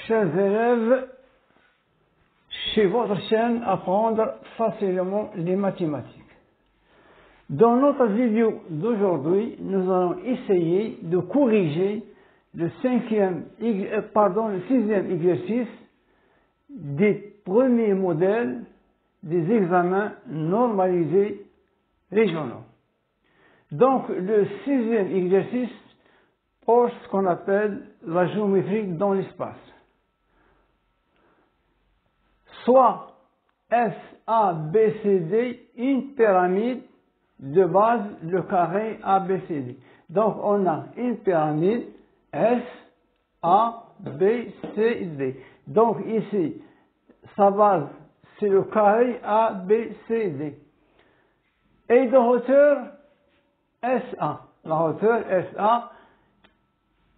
chers élèves, chez votre chaîne Apprendre facilement les mathématiques. Dans notre vidéo d'aujourd'hui, nous allons essayer de corriger le sixième exercice des premiers modèles des examens normalisés régionaux. Donc, le sixième exercice porte ce qu'on appelle la géométrie dans l'espace. Soit S, A, B, C, D, une pyramide de base, le carré A, B, C, D. Donc, on a une pyramide S, A, B, C, D. Donc, ici, sa base, c'est le carré A, B, C, D. Et de hauteur, SA. La hauteur SA,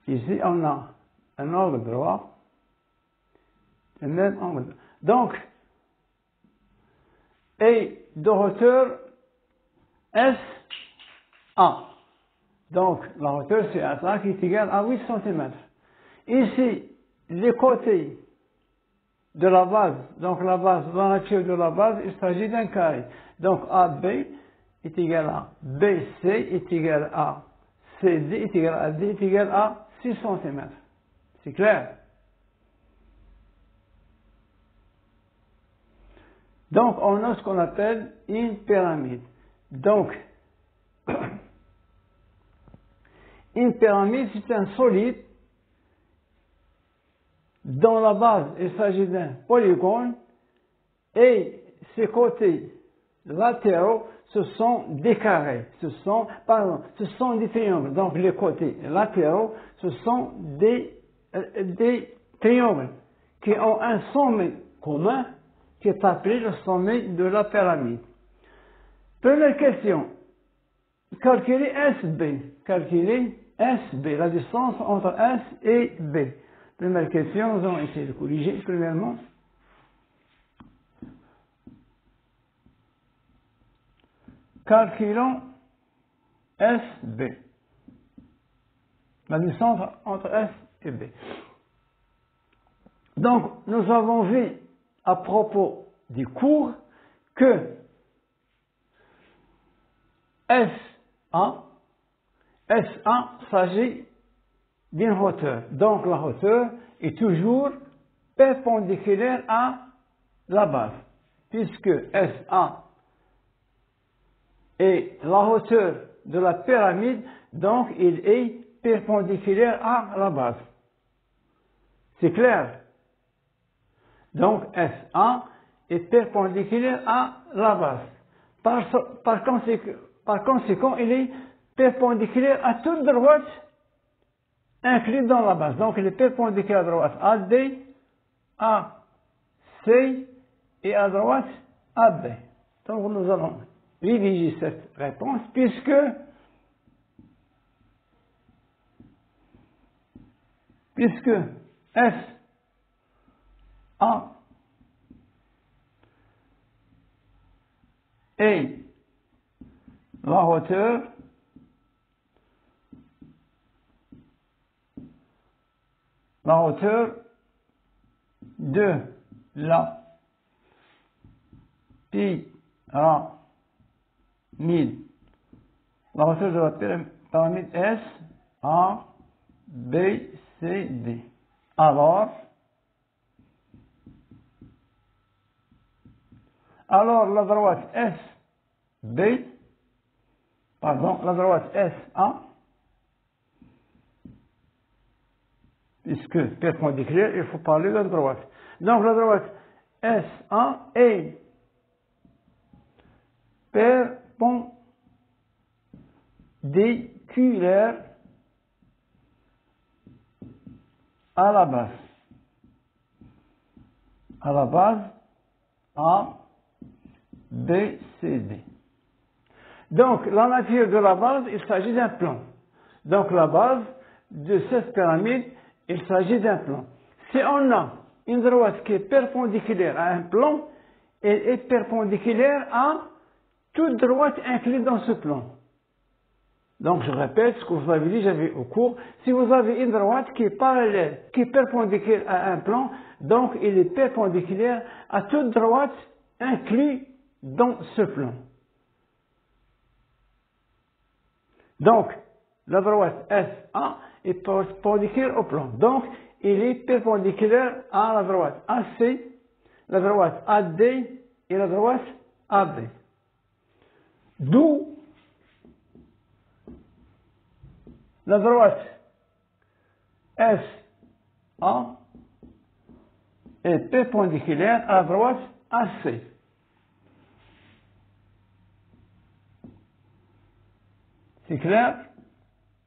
ici, on a un angle droit, le même angle droit. Donc, et de hauteur SA. Donc, la hauteur c'est SA qui est égale à 8 cm. Ici, les côtés de la base, donc la base, la nature de la base, il s'agit d'un carré. Donc, AB est égal à BC est égal à CD est égal à D est égal à 6 cm. C'est clair? Donc, on a ce qu'on appelle une pyramide. Donc, une pyramide, c'est un solide dont la base, il s'agit d'un polygone et ses côtés latéraux, ce sont des carrés, ce sont des triangles. Donc, les côtés latéraux, ce sont des triangles qui ont un sommet commun qui est appelé le sommet de la pyramide. Première question, calculer SB. Calculer SB, la distance entre S et B. Première question, nous allons essayer de corriger premièrement. Calculons SB. La distance entre S et B. Donc, nous avons vu à propos du cours que SA s'agit d'une hauteur. Donc, la hauteur est toujours perpendiculaire à la base, puisque SA est la hauteur de la pyramide, donc il est perpendiculaire à la base. C'est clair? Donc, SA est perpendiculaire à la base. Par conséquent, il est perpendiculaire à toute droite inclus dans la base. Donc, il est perpendiculaire à droite AD, AC et à droite AB. Donc, nous allons rédiger cette réponse puisque SA est la hauteur de la pyramide. La hauteur de la pyramide S, A, B, C, D. Alors, la droite la droite SA, puisque perpendiculaire, il faut parler de la droite. Donc, la droite SA est perpendiculaire à la base. A, B, C, D. Donc, la nature de la base, il s'agit d'un plan. Donc, la base de cette pyramide, il s'agit d'un plan. Si on a une droite qui est perpendiculaire à un plan, elle est perpendiculaire à toute droite incluse dans ce plan. Donc je répète ce que vous avez dit, j'avais au cours. Si vous avez une droite qui est parallèle, qui est perpendiculaire à un plan, donc il est perpendiculaire à toute droite inclus dans ce plan. Donc la droite SA est perpendiculaire au plan. Donc il est perpendiculaire à la droite AC, la droite AD et la droite AB. D'où la droite SA est perpendiculaire à la droite AC. C'est clair?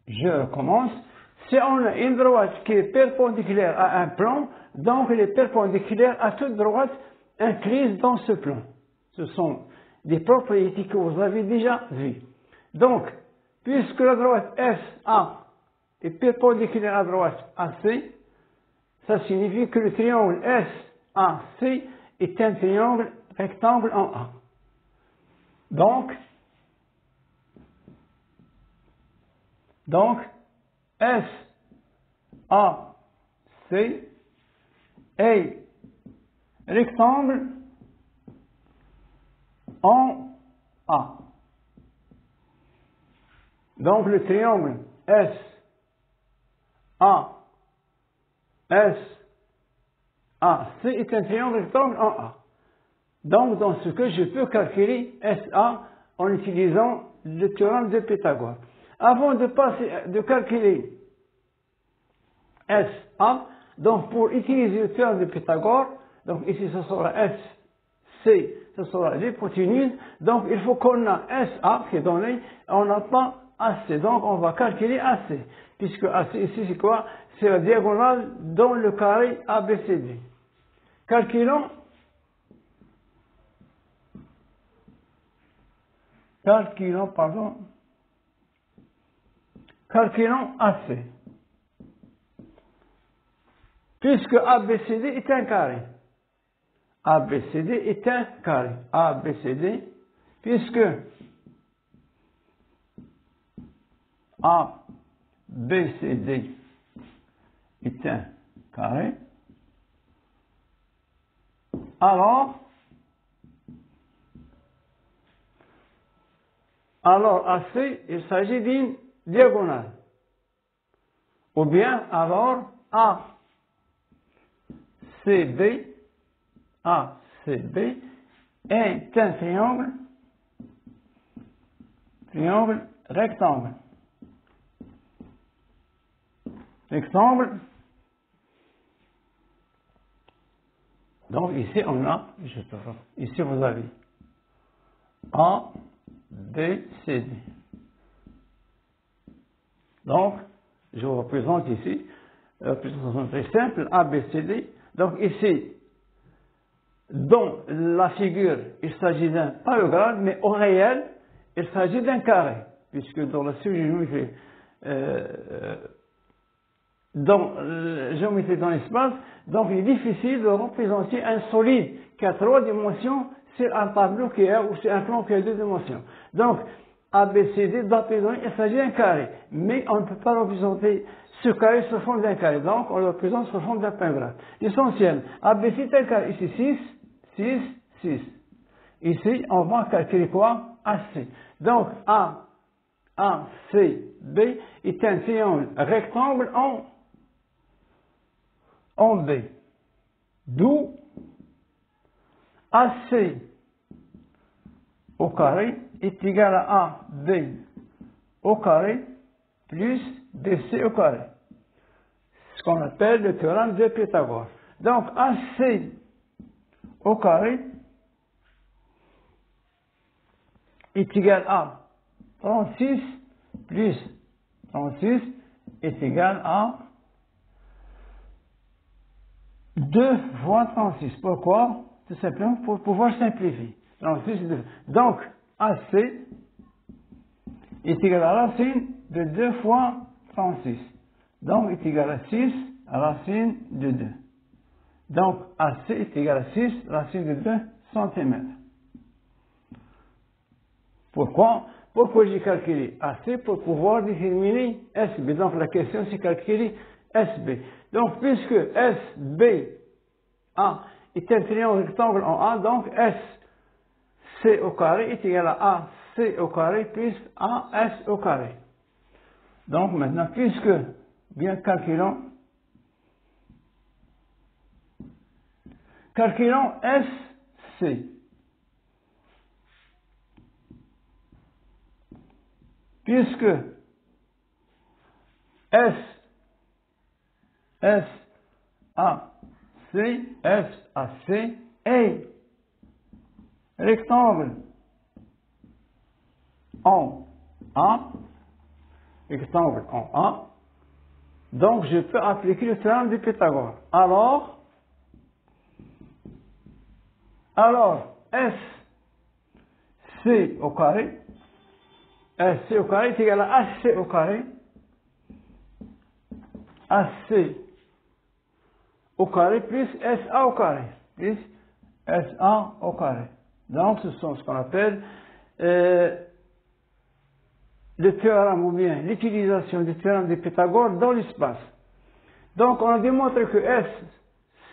Je recommence. Si on a une droite qui est perpendiculaire à un plan, donc elle est perpendiculaire à toute droite incluse dans ce plan. Ce sont des propriétés que vous avez déjà vues. Donc, puisque la droite SA est perpendiculaire à la droite AC, ça signifie que le triangle SAC est un triangle rectangle en A. Donc SAC est rectangle en A. Donc le triangle SAC est un triangle rectangle en A. Donc dans ce cas, je peux calculer SA en utilisant le théorème de Pythagore. Avant de calculer SA, donc pour utiliser le théorème de Pythagore, donc ici ce sera SC, ce sera l'hypoténuse, donc il faut qu'on a SA qui est donné, on n'a pas AC, donc on va calculer AC, puisque AC ici c'est quoi? C'est la diagonale dans le carré ABCD. Calculons AC. Puisque ABCD est un carré. ABCD est un carré. ABCD, puisque ABCD est un carré, alors AC, il s'agit d'une diagonale. Ou bien alors ACB est un triangle rectangle. Donc ici on a, ici vous avez A, B, C, D. Donc, je vous représente ici, représentation très simple, A, B, C, D. Donc ici, dans la figure, il s'agit d'un parallélogramme, mais au réel, il s'agit d'un carré, puisque dans la géométrie, dans la géométrie dans l'espace, donc il est difficile de représenter un solide qui a 3 dimensions sur un tableau qui est ou sur un plan qui a 2 dimensions. Donc, ABCD, il s'agit d'un carré, mais on ne peut pas représenter ce carré sous forme d'un carré, donc on le représente sous forme d'un pentagramme. L'essentiel, ABC est un carré, ici 6, 6. Ici, on va calculer quoi? AC. Donc, ACB est un triangle rectangle en B. D'où AC au carré est égal à AB au carré plus DC au carré. Ce qu'on appelle le théorème de Pythagore. Donc AC au carré est égal à 36 plus 36 est égal à 2 fois 36. Pourquoi? Tout simplement pour pouvoir simplifier. 36, 2. Donc, AC est égal à la racine de 2 fois 36. Donc, est égal à 6 racine de 2. Donc, AC est égal à 6 racine de 2 cm. Pourquoi? Pourquoi j'ai calculé AC pour pouvoir déterminer SB? Donc la question c'est calculer SB. Donc puisque SBA est un triangle rectangle en A, donc SC au carré est égal à AC au carré plus AS au carré. Donc maintenant, puisque, bien calculons SC. Puisque S A C est rectangle en A, donc je peux appliquer le théorème de Pythagore. Alors SC au carré est égal à AC au carré. AC au carré plus SA au carré. Plus SA au carré. Donc ce sont ce qu'on appelle le théorème ou bien l'utilisation du théorème de Pythagore dans l'espace. Donc on a démontré que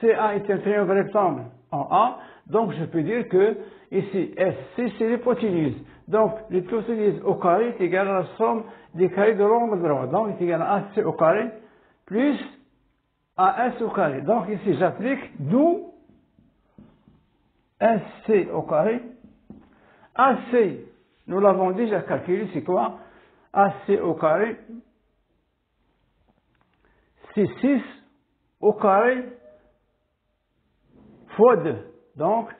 SCA est un triangle rectangle en A. Donc je peux dire que ici SC c'est l'hypoténuse. Donc l'hypoténuse au carré est égal à la somme des carrés de l'angle droit. Donc c'est égal à AC au carré plus AS au carré. Donc ici j'applique d'où SC au carré. AC, nous l'avons déjà calculé, c'est quoi? AC au carré, c'est 6 au carré fois 2. Donc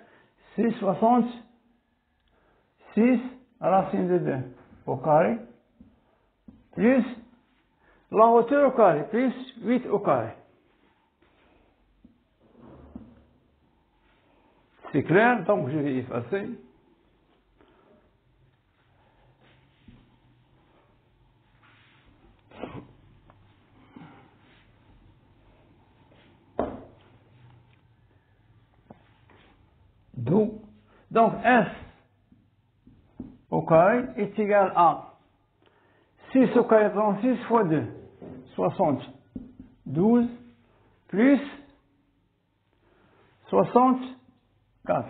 6 racine de 2 au carré, plus la hauteur au carré, plus 8 au carré. C'est clair, donc je vais effacer. D'où, donc S au carré est égal à 6 au carré 36 fois 2, 72, plus 64.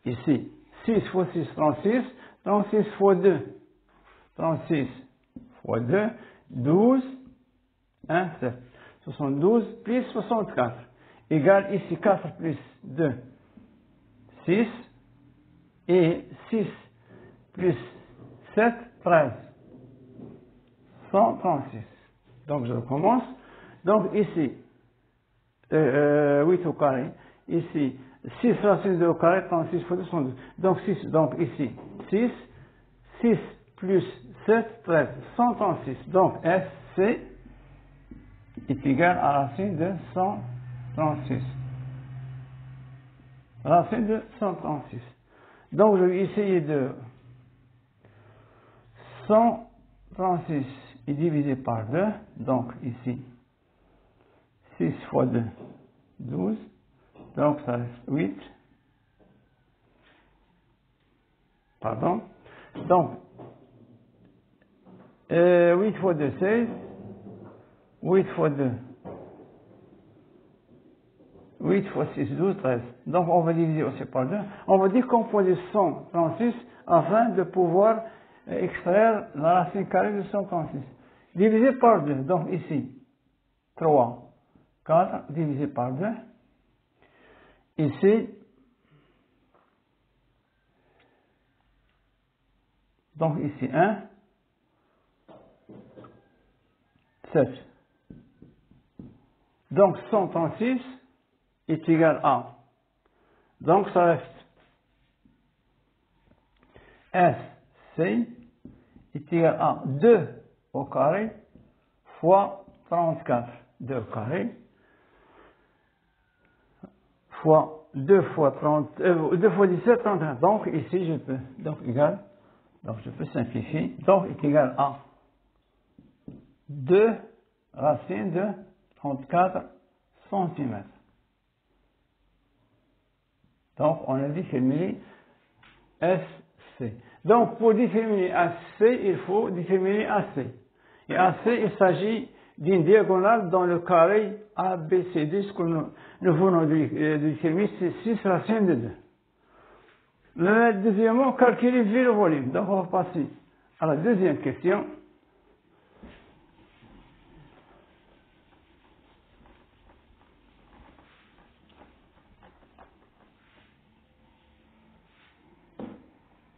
Ici, 6 fois 6, 36, 36 fois 2, 36 fois 2, 12, 1, 7. 72 plus 64, égale ici 4 plus 2, 6, et 6 plus 7, 13. 136. Donc je recommence. Donc ici, 8 au carré. Ici, 6 racine 2 au carré, 36 fois 2, 112. Donc 6, donc ici, 6 plus 7, 13, 136. Donc SC est égal à racine de 136. Racine de 136. Donc je vais essayer de 136 est divisé par 2. Donc ici, 6 fois 2, 12. Donc ça reste 8. Pardon. Donc 8 fois 2, 16. 8 fois 2. 8 fois 6, 12, 13. Donc on va diviser aussi par 2. On va décomposer 136 afin de pouvoir extraire la racine carrée de 136. Divisé par 2. Donc ici, 3, 4, divisé par 2. Ici, donc ici 1, 7. Donc 136 est égal à, donc ça reste SC est égal à 2 au carré fois 34. 2 au carré fois 2 fois 2 fois 17, 31. Donc ici je peux, donc égal, donc je peux simplifier, donc est égal à 2 racine de 34 cm. Donc on a déterminé SC C. Donc, pour déterminer AC, il faut déterminer AC. Et AC, il s'agit d'une diagonale dans le carré ABCD. Ce que nous venons de déterminer, c'est 6 racines de 2. Deuxièmement, calculer V le volume. Donc, on va passer à la deuxième question.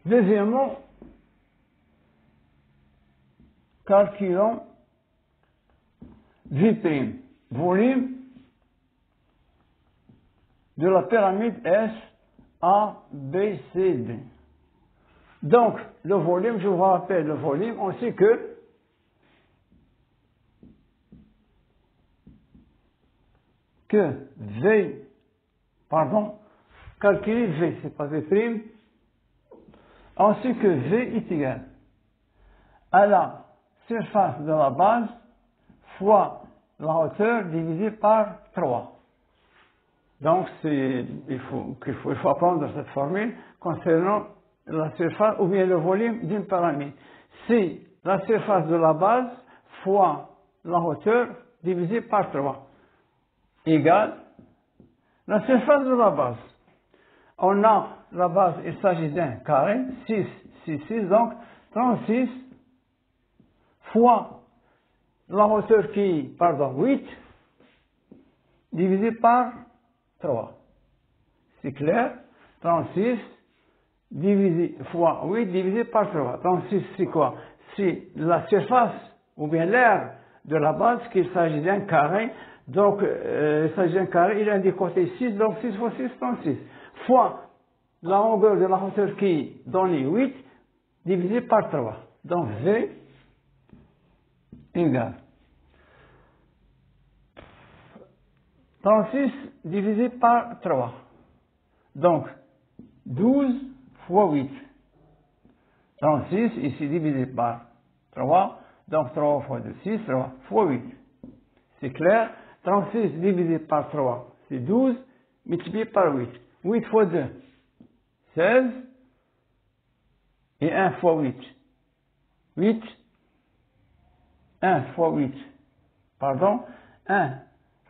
Deuxièmement, calculons V', volume de la pyramide S, A, B, C, D. Donc, le volume, je vous rappelle le volume, on sait que V, calculer V, c'est pas V', on sait que V est égal à la surface de la base fois la hauteur divisée par 3. Donc, il faut apprendre cette formule concernant la surface ou bien le volume d'une pyramide. C'est la surface de la base fois la hauteur divisée par 3 égale la surface de la base. On a la base, il s'agit d'un carré, 6, 6, 6, donc 36 fois la hauteur qui, 8, divisé par 3. C'est clair? 36 divisé fois 8 divisé par 3. 36, c'est quoi? C'est la surface, ou bien l'aire de la base, qu'il s'agit d'un carré. Donc, il s'agit d'un carré, il a des côtés 6, donc 6 fois 6, 36. Fois la longueur de la hauteur qui donne 8, divisé par 3. Donc, V égale 36 divisé par 3. Donc, 12 fois 8. 36, ici divisé par 3. Donc, 3 fois 2, 6, 3 fois 8. C'est clair? 36 divisé par 3, c'est 12, multiplié par 8. 8 fois 2, 16. Et 1 fois 8. 8. 1 fois 8. 1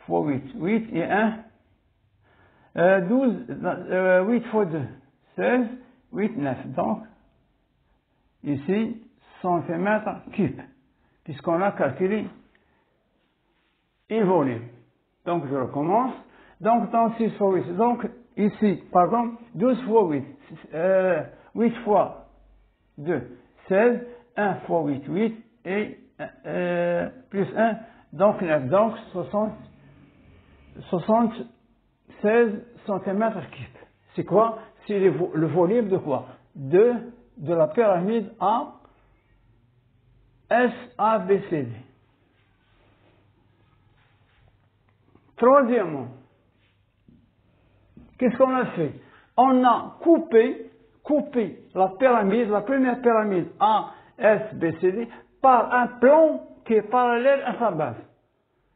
fois 8. 8 et 1. 12, 8 fois 2, 16, 8, 9. Donc, ici, centimètres cubes, puisqu'on a calculé un volume. Donc, je recommence. Donc, 36 fois 8. Donc, ici, 12 fois 8. 8 fois 2, 16. 1 fois 8, 8. Et plus 1, donc 9. Donc, 76 centimètres cubes. C'est quoi? C'est le volume de quoi? De la pyramide A, S, A, B, C, D. Troisièmement, qu'est-ce qu'on a fait? On a coupé la pyramide, la première pyramide A, S, B, C, D, par un plan qui est parallèle à sa base.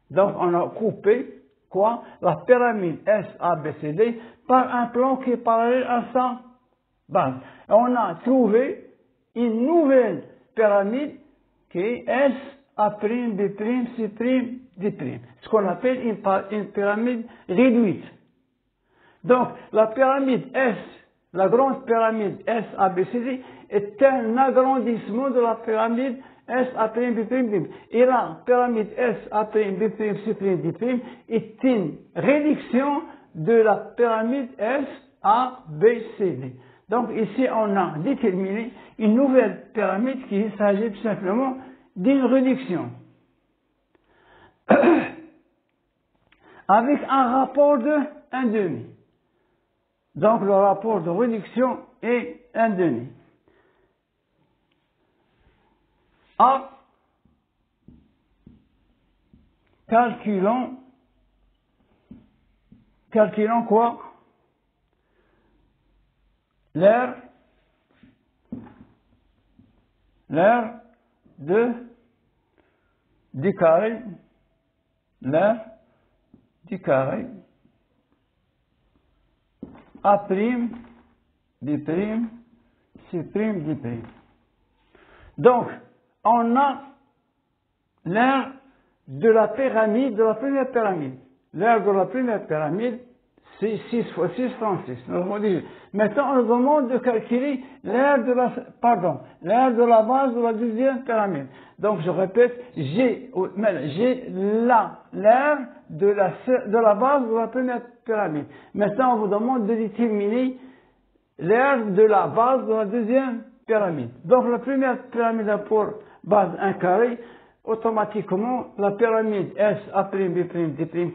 Donc, on a coupé, quoi? La pyramide S, A, B, C, D, par un plan qui est parallèle à sa base. Et on a trouvé une nouvelle pyramide qui est S, A', B', C', D'. Ce qu'on appelle une pyramide réduite. Donc, la pyramide S, la grande pyramide S, A, B, C, D, est un agrandissement de la pyramide S, A', B', D'. Et la pyramide S, A', B', C', D' est une réduction de la pyramide S, A, B, C, D. Donc, ici, on a déterminé une nouvelle pyramide qui s'agit tout simplement d'une réduction. Avec un rapport de 1,5. Donc, le rapport de réduction est 1,5. A, calculons quoi? L'aire du carré, A', B', C'. Donc, on a l'aire de la pyramide, de la première pyramide. L'aire de la première pyramide, c'est 6 fois 6, 36. Maintenant, on nous demande de calculer l'aire de la base de la deuxième pyramide. Donc, je répète, j'ai l'aire de la base de la première pyramide. Maintenant, on vous demande de déterminer l'aire de la base de la deuxième pyramide. Donc, la première pyramide a pour base un carré. Automatiquement, la pyramide S',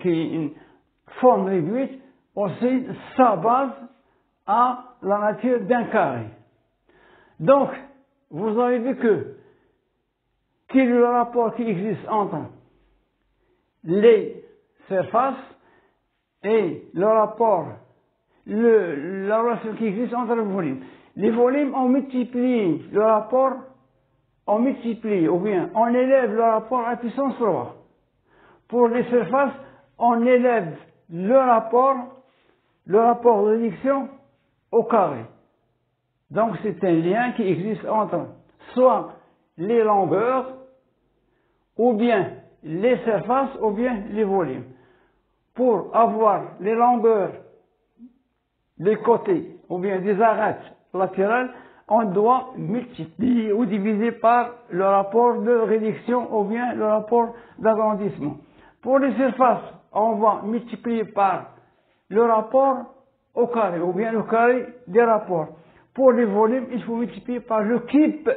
qui est une forme réduite, aussi sa base a la nature d'un carré. Donc, vous avez vu quel est le rapport qui existe entre les surfaces et la relation qui existe entre les volumes. Les volumes ont multiplié le rapport, ou bien on élève le rapport à puissance 3. Pour les surfaces, on élève le rapport de réduction au carré. Donc c'est un lien qui existe entre soit les longueurs, ou bien les surfaces, ou bien les volumes. Pour avoir les longueurs, les côtés, ou bien des arêtes latérales, on doit multiplier ou diviser par le rapport de réduction ou bien le rapport d'agrandissement. Pour les surfaces, on va multiplier par le rapport au carré ou bien le carré des rapports. Pour les volumes, il faut multiplier par le cube.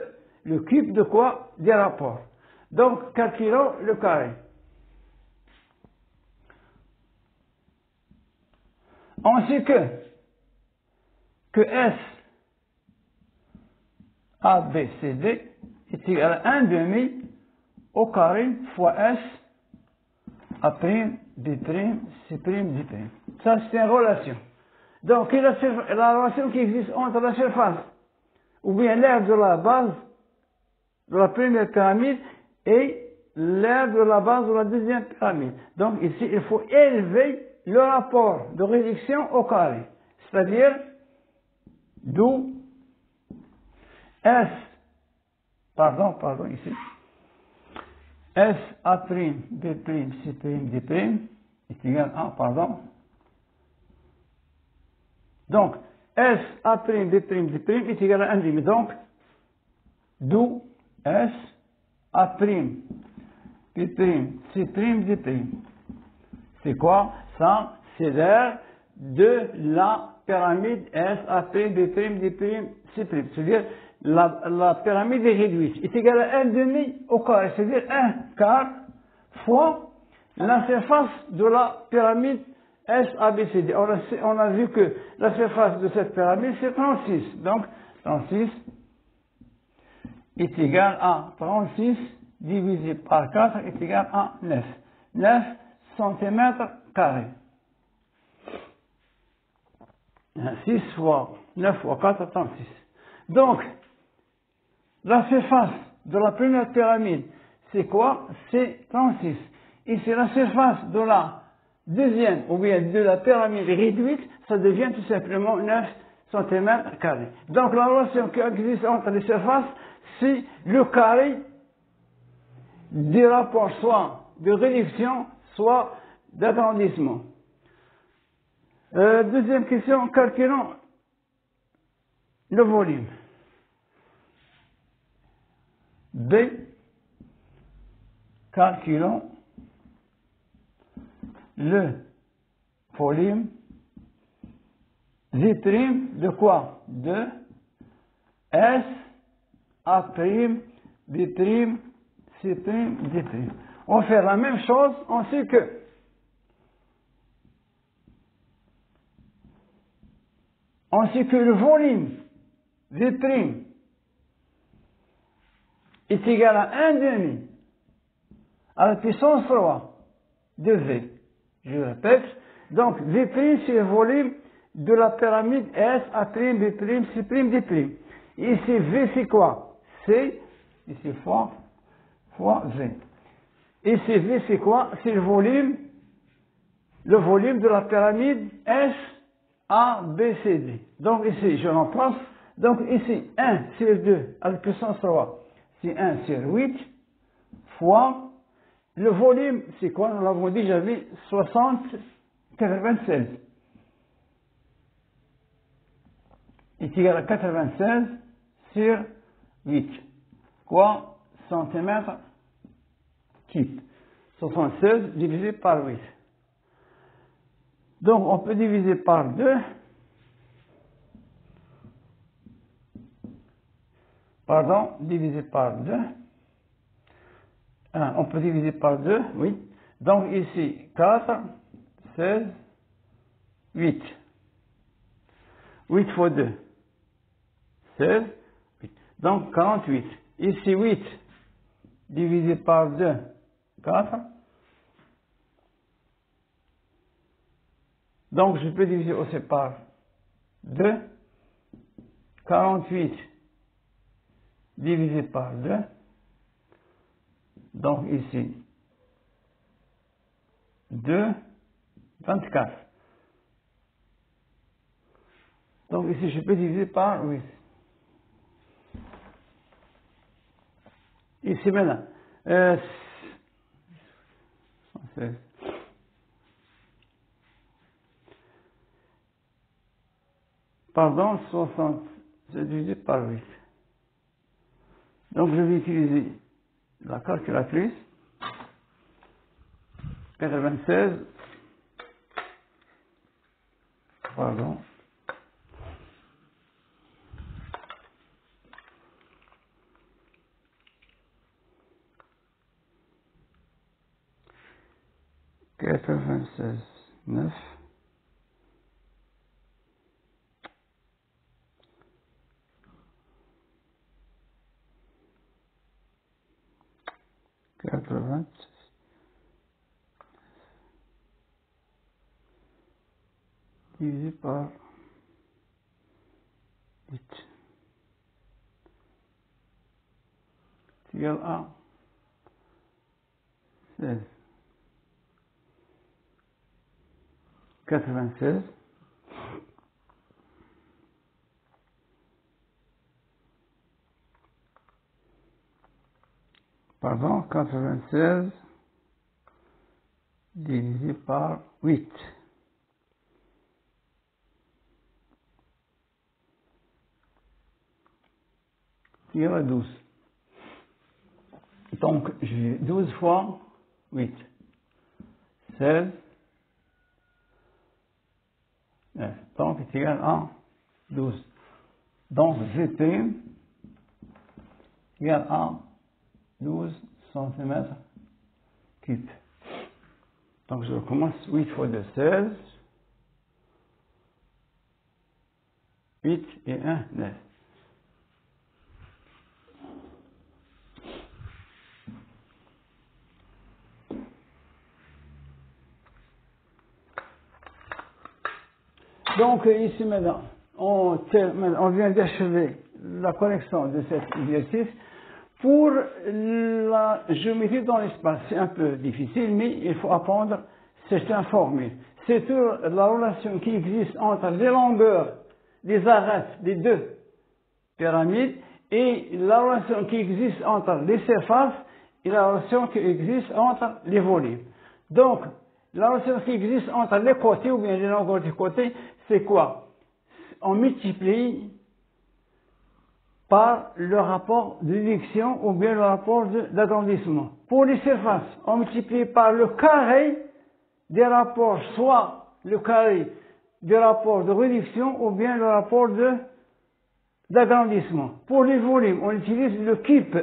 Le cube de quoi? Des rapports. Donc, calculons le carré. On sait que S A, B, C, D est égal à 1/2 au carré fois S A', B', C', D'. Ça, c'est une relation. Donc, la relation qui existe entre la surface, ou bien l'aire de la base de la première pyramide et l'aire de la base de la deuxième pyramide. Donc, ici, il faut élever le rapport de réduction au carré. C'est-à-dire, d'où S, ici, S A', B', C', D' est égal à, Donc, S A', B', D' est égal à 1/2. Donc, d'où S A', B', C', D'. C'est quoi? Ça, c'est l'aire de la pyramide S A', B', D', C'. C'est-à-dire, la pyramide est réduite. Est égale à 1/2 au carré. C'est-à-dire 1 quart fois la surface de la pyramide S, A, B, C, D. On a vu que la surface de cette pyramide, c'est 36. Donc, 36 est égal à 36 divisé par 4 est égal à 9. 9 cm². 6 fois 9 fois 4, 36. Donc, la surface de la première pyramide, c'est quoi? C'est 36. Et c'est la surface de la deuxième, ou bien de la pyramide réduite, ça devient tout simplement 9 cm². Donc la relation qui existe entre les surfaces, c'est le carré des rapports soit de réduction, soit d'agrandissement. Deuxième question, calculons le volume. B, calculons le volume V' de quoi? De S, A', B', C', D'. On fait la même chose, on sait que le volume V' est égal à 1/2 à la puissance 3 de V. Je répète, donc V', c'est le volume de la pyramide S, A', B', C', D'. Ici, V, c'est quoi? C'est, ici, fois V. Ici, V, c'est quoi? C'est le volume de la pyramide S, A, B, C, D. Donc ici, je remplace Donc ici, 1 sur 2 à la puissance 3, c'est 1 sur 8 fois le volume, c'est quoi? Nous l'avons déjà vu, 96. Est égal à 96 sur 8. Quoi? Centimètres cubes. 76 divisé par 8. Donc on peut diviser par 2. Pardon, divisé par 2. On peut diviser par 2, oui. Donc ici, 4, 16, 8. 8 fois 2, 16, 8. Donc 48. Ici, 8 divisé par 2, 4. Donc je peux diviser aussi par 2. 48 divisé par 2. Donc ici, 2, 24. Donc ici, je peux diviser par 8. Ici maintenant, 16. Pardon, 60, c'est divisé par 8. Donc je vais utiliser la calculatrice. 96, pardon, $96, 9, 96, divisé par 8, c'est égal à 16. 96, pardon, 96 divisé par 8. C'est égal à 12. Donc, j'ai 12 fois 8. 16. 9. Donc, c'est égal à 12. Donc, GT égal à 12 cm cubes. Donc, je recommence. 8 fois 2, 16. 8 et 1, 9. Donc, ici maintenant, on vient d'achever la correction de cet exercice. Pour la géométrie dans l'espace, c'est un peu difficile, mais il faut apprendre certaines formules. C'est la relation qui existe entre les longueurs des arêtes des deux pyramides et la relation qui existe entre les surfaces et la relation qui existe entre les volumes. Donc, la relation qui existe entre les côtés ou bien les longueurs des côtés, c'est quoi? On multiplie par le rapport de réduction ou bien le rapport d'agrandissement. Pour les surfaces, on multiplie par le carré des rapports, soit le carré du rapport de réduction ou bien le rapport d'agrandissement. Pour les volumes, on utilise le cube.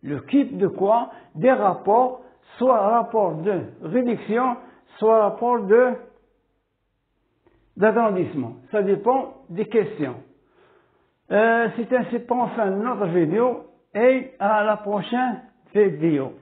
Le cube de quoi? Des rapports, soit rapport de réduction, soit rapport d'agrandissement. Ça dépend des questions. C'est ainsi pour fin de notre vidéo et à la prochaine vidéo.